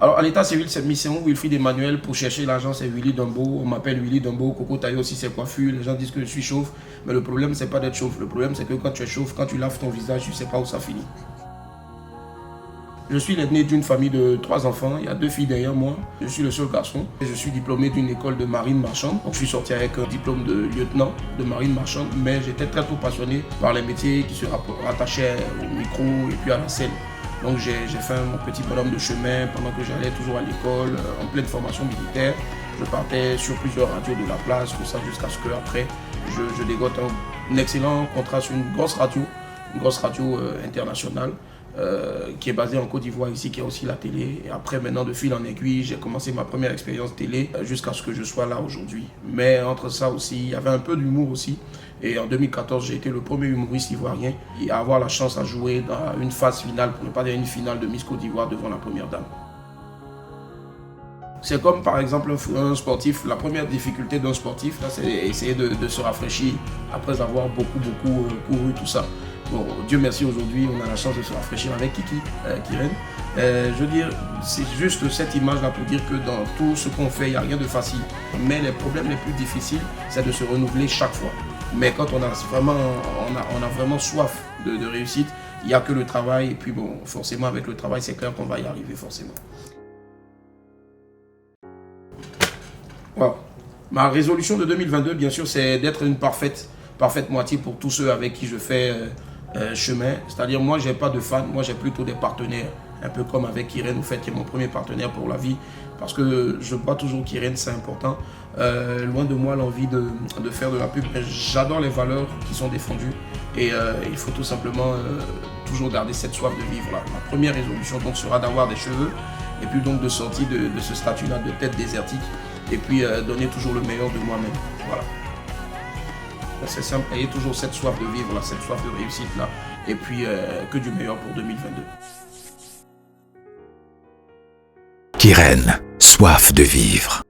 Alors, à l'état civil, c'est mission Wilfried Emmanuel. Pour chercher l'argent, c'est Willy Dumbo. On m'appelle Willy Dumbo. Coco Taillot aussi, c'est coiffure. Les gens disent que je suis chauve. Mais le problème, c'est pas d'être chauve. Le problème, c'est que quand tu es chauve, quand tu laves ton visage, tu sais pas où ça finit. Je suis l'aîné d'une famille de 3 enfants. Il y a 2 filles derrière moi. Je suis le seul garçon. Je suis diplômé d'une école de marine marchande. Donc, je suis sorti avec un diplôme de lieutenant de marine marchande. Mais j'étais très tôt passionné par les métiers qui se rattachaient au micro et puis à la scène. Donc j'ai fait mon petit bonhomme de chemin pendant que j'allais toujours à l'école, en pleine formation militaire. Je partais sur plusieurs radios de la place, tout ça jusqu'à ce qu'après je dégote un excellent contrat sur une grosse radio internationale qui est basée en Côte d'Ivoire ici, qui a aussi la télé. Et après maintenant de fil en aiguille, j'ai commencé ma première expérience télé jusqu'à ce que je sois là aujourd'hui. Mais entre ça aussi, il y avait un peu d'humour aussi. Et en 2014, j'ai été le premier humoriste ivoirien à avoir la chance à jouer dans une phase finale, pour ne pas dire une finale de Miss Côte d'Ivoire devant la première dame. C'est comme par exemple un sportif, la première difficulté d'un sportif, c'est essayer de se rafraîchir après avoir beaucoup couru tout ça. Bon, Dieu merci, aujourd'hui, on a la chance de se rafraîchir avec Kiki, Kiren. Je veux dire, c'est juste cette image-là pour dire que dans tout ce qu'on fait, il n'y a rien de facile. Mais les problèmes les plus difficiles, c'est de se renouveler chaque fois. Mais quand on a vraiment soif de réussite, il n'y a que le travail. Et puis bon, forcément avec le travail, c'est clair qu'on va y arriver forcément. Wow. Ma résolution de 2022, bien sûr, c'est d'être une parfaite moitié pour tous ceux avec qui je fais chemin. C'est-à-dire, moi, j'ai pas de fans, moi, j'ai plutôt des partenaires. Un peu comme avec Kiren, au fait, qui est mon premier partenaire pour la vie. Parce que je vois toujours Kiren, c'est important. Loin de moi l'envie de faire de la pub, mais j'adore les valeurs qui sont défendues. Et il faut tout simplement toujours garder cette soif de vivre. Là. Ma première résolution donc, sera d'avoir des cheveux. Et puis donc de sortir de ce statut-là de tête désertique. Et puis donner toujours le meilleur de moi-même. Voilà. C'est simple, ayez toujours cette soif de vivre, là, cette soif de réussite là. Et puis que du meilleur pour 2022. Kiren, soif de vivre.